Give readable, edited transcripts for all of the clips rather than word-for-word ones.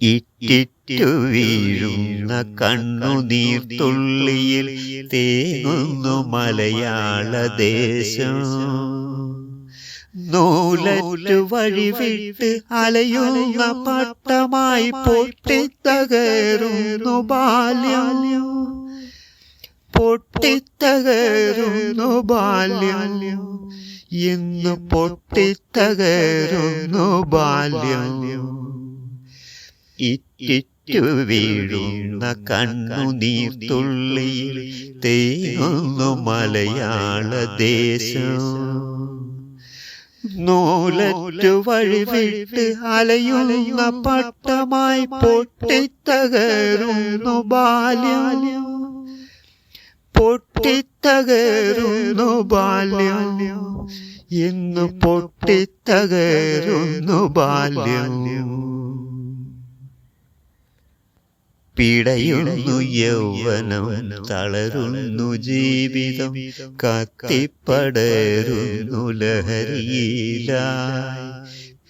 ഇറ്റിറ്റു വീഴുന്ന കണ്ണുനീർത്തുള്ളിയിൽ തേങ്ങുന്നു മലയാളദേശം. നൂലറ്റു വഴിവിട്ട് അലയുന്ന പട്ടമായി പൊട്ടിത്തകരുന്നു ബാല്യം. പൊട്ടിത്തകരുന്നു ബാല്യം. ഇന്ന് പൊട്ടിത്തകരുന്നു ബാല്യം. ഇറ്റിറ്റു വീഴുന്ന കണ്ണുനീർത്തുള്ളിയിൽ തേങ്ങുന്നു മലയാളദേശം. നൂലറ്റു വഴിവിട്ട് അലയുന്ന പട്ടമായി പൊട്ടിത്തകരുന്നു ബാല്യം. പൊട്ടിത്തകരുന്നു ബാല്യം. ഇന്ന് പൊട്ടിത്തകരുന്നു ബാല്യം. പിടയുന്നു യൗവനം, തളരുന്നു ജീവിതം, കത്തിപ്പടരുന്നു ലഹരിയിലായി.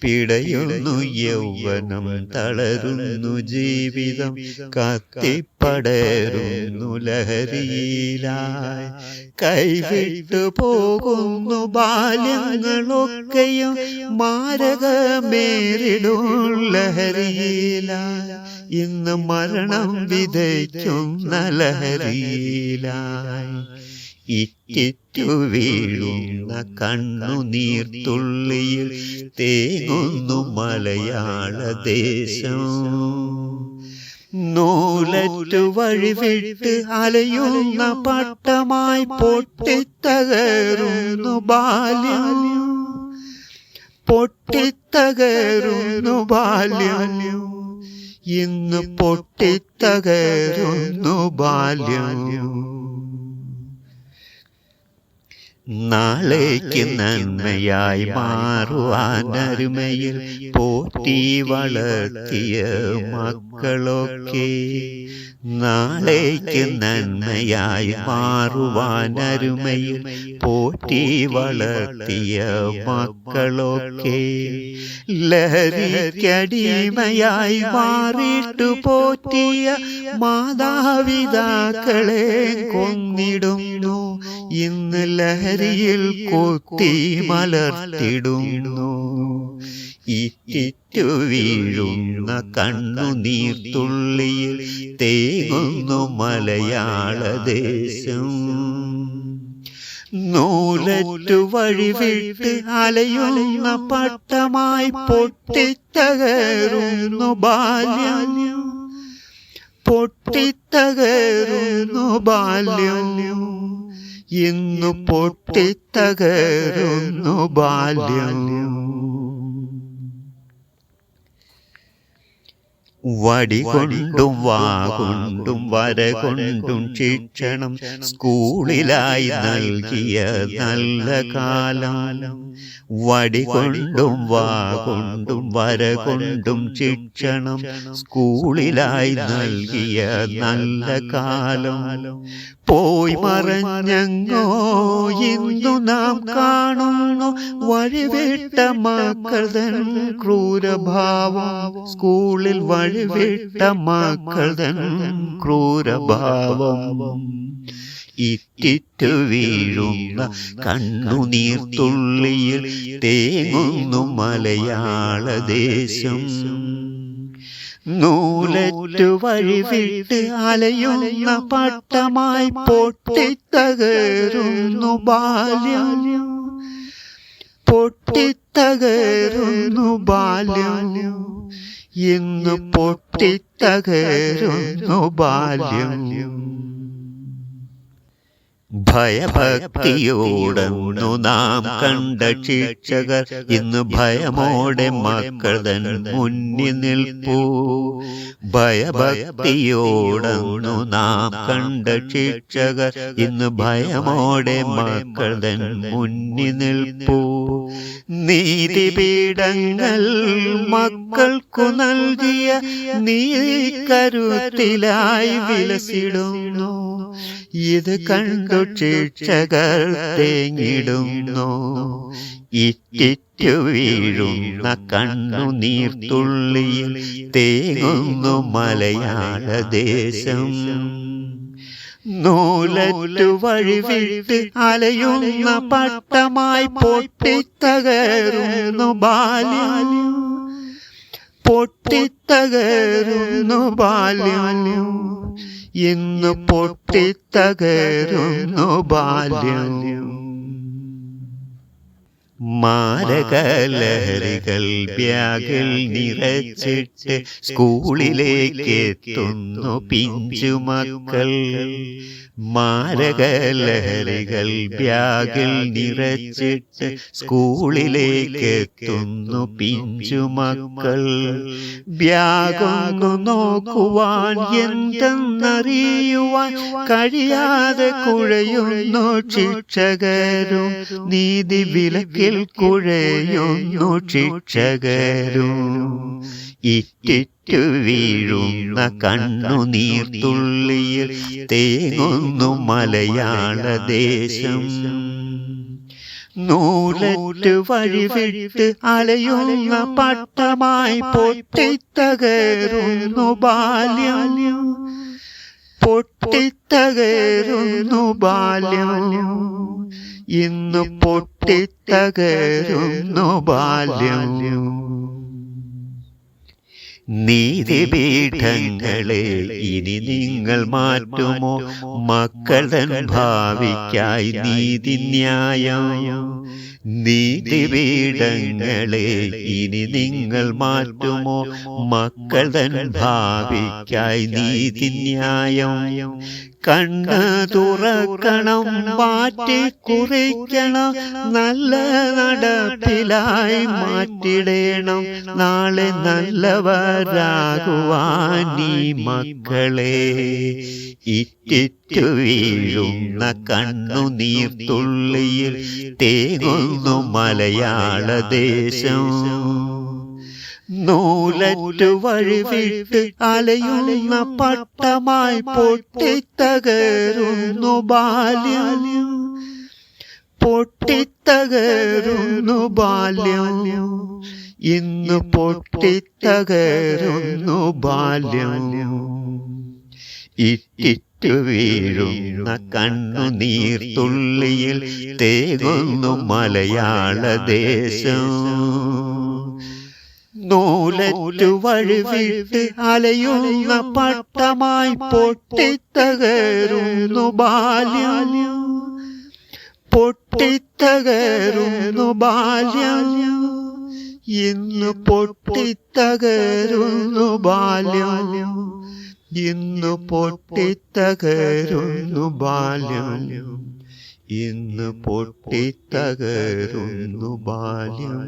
പിടയുന്നു യൗവനം, തളരുന്നു ജീവിതം, കത്തിപ്പടരുന്നു ലഹരിയിലായി. കൈവിട്ടു പോകുന്നു ബാല്യങ്ങളൊക്കെയും മാരകമേറിടും ലഹരിയിലായി. ഇന്ന് മരണം വിതയ്ക്കുന്ന ലഹരിയിലായി. ഇറ്റിറ്റു വീഴുന്ന കണ്ണുനീർത്തുള്ളിയിൽ തേങ്ങുന്നു മലയാളദേശം. നൂലറ്റു വഴിവിട്ട് അലയുന്ന പട്ടമായി പൊട്ടിത്തകരുന്നു ബാല്യം. പൊട്ടിത്തകരുന്നു ബാല്യം. ഇന്ന് പൊട്ടിത്തകരുന്നു ബാല്യം. നാളേക്ക് നന്മയായി മാറുവാനരുമയിൽ പോറ്റി വളർത്തിയ മക്കളൊക്കെ. നാളേക്ക് നന്മയായി മാറുവാനരുമയിൽ പോറ്റി വളർത്തിയ മക്കളൊക്കെ. ലഹരിക്കടിമയായി മാറിയിട്ടു പോറ്റിയ മാതാപിതാക്കളെ കൊന്നിടുന്നു. ഇന്ന് ലഹരിയിൽ കൊത്തി മലർത്തിടുന്നു. ഇറ്റിറ്റു വീഴുന്ന കണ്ണുനീർത്തുള്ളിയിൽ തേങ്ങുന്നു മലയാളദേശം. നൂലറ്റു വഴിവിട്ട് അലയുന്ന പട്ടമായി പൊട്ടിത്തകരുന്നു ബാല്യം. പൊട്ടിത്തകരുന്നു ബാല്യം. ഇന്നു പൊട്ടിത്തകരുന്നു ബാല്യം. വടികൊണ്ടും വാകൊണ്ടും വരകൊണ്ടും ശിക്ഷണം സ്കൂളിലായി നൽകിയ നല്ല കാലം. വടികൊണ്ടും വാകൊണ്ടും വരകൊണ്ടും ശിക്ഷണം സ്കൂളിലായി നൽകിയ നല്ല കാലം. പോയി മറഞ്ഞങ്ങോ ഇന്നു നാം കാണുന്നു വഴിവിട്ട മക്കൾ തൻ ക്രൂരഭാവം. സ്കൂളിൽ വഴിവിട്ട മക്കൾ തൻ ക്രൂരഭാവം. ഇറ്റിറ്റു വീഴുന്ന കണ്ണുനീർത്തുള്ളിയിൽ തേങ്ങുന്നു മലയാളദേശം. നൂലറ്റു വഴിവിട്ട് അലയുന്ന പട്ടമായി പൊട്ടിത്തകരുന്നു ബാല്യം. പൊട്ടിത്തകരുന്നു ബാല്യം. ഇന്ന് പൊട്ടിത്തകരുന്നു ബാല്യം. ഭയഭക്തിയോടന്നു നാം കണ്ട ശിക്ഷകർ ഇന്ന് ഭയമോടെ മക്കൾ തൻ മുന്നിൽ നിൽപ്പൂ. ഭയഭക്തിയോടന്നു നാം കണ്ട ശിക്ഷകർ ഇന്ന് ഭയമോടെ മക്കൾ തൻ മുന്നിൽ നിൽപ്പൂ. നീതിപീഠങ്ങൾ മക്കൾക്കു നൽകിയ നീതിക്കരുത്തിലായി വിലസിടുന്നു. ഇത് കണ്ടു ശിക്ഷകർ തേങ്ങിടുന്നു. ഇറ്റിറ്റു ഇറ്റിറ്റു വീഴുന്ന കണ്ണുനീർത്തുള്ളിയിൽ തേങ്ങുന്നു മലയാള ദേശം. നൂലറ്റു വഴിവിട്ട് അലയുന്ന പട്ടമായി പൊട്ടിത്തകരുന്നു ബാല്യം, പൊട്ടിത്തകരുന്നു ബാല്യം, ഇന്ന് പൊട്ടിത്തകരുന്നു ബാല്യം. മാരകലഹരികൾ ബാഗിൽ നിറച്ചിട്ട് സ്കൂളിലേക്ക് എത്തുന്നു പിഞ്ചുമക്കൾ. മാരകലഹരികൾ ബാഗിൽ നിറച്ചിട്ട് സ്കൂളിലേക്ക് എത്തുന്നു പിഞ്ചുമക്കൾ. ബാഗൊന്നു നോക്കുവാൻ എന്തെന്നറിയുവാൻ കഴിയാതെ കുഴയുന്നു ശിക്ഷകരും, നീതി വിലക്കിൽ കുഴയുന്നു ശിക്ഷകരും. ഇറ്റിറ്റു വീഴുന്ന കണ്ണുനീർത്തുള്ളിയിൽ തേങ്ങുന്നു മലയാള ദേശം. നൂലറ്റ് വഴിവിട്ട് അലയുന്ന പട്ടമായി പൊട്ടിത്തകരുന്നു ബാല്യം, പൊട്ടിത്തകരുന്നു ബാല്യം, ഇന്ന് പൊട്ടിത്തകരുന്നു ബാല്യം. നീതിപീഠങ്ങളെ ഇനി നിങ്ങൾ മാറ്റുമോ മക്കൾ തൻ ഭാവിക്കായി നീതിന്യായം. നീതിപീഠങ്ങളെ ഇനി നിങ്ങൾ മാറ്റുമോ മക്കൾ തൻ ഭാവിക്കായി നീതിന്യായം. കണ്ണ് തുറക്കണം, മാറ്റി കുറിക്കണം, നല്ല നടപ്പിലായി മാറ്റിടേണം നാളെ നല്ലവരാകുവാൻ ഈ മക്കളെ. ഇറ്റിറ്റു വീഴുന്ന കണ്ണുനീർത്തുള്ളിയിൽ തേങ്ങുന്നു മലയാള ദേശം. നൂലറ്റു വഴിവിട്ട് അലയുന്ന പട്ടമായി പൊട്ടിത്തകരുന്നു ബാല്യം, പൊട്ടിത്തകരുന്നു ബാല്യം, ഇന്ന് പൊട്ടിത്തകരുന്നു ബാല്യം. ഇറ്റിറ്റു വീഴുന്ന കണ്ണുനീർത്തുള്ളിയിൽ തേങ്ങുന്നു മലയാള ദേശം. നൂലറ്റു വഴിവിട്ട് അലയുന്ന പട്ടമായി പൊട്ടിത്തകരുന്നു ബാല്യം, പൊട്ടിത്തകരുന്നു ബാല്യം, ഇന്ന് പൊട്ടിത്തകരുന്നു ബാല്യം, ഇന്ന് പൊട്ടിത്തകരുന്നു ബാല്യം, ഇന്ന് പൊട്ടിത്തകരുന്നു ബാല്യം.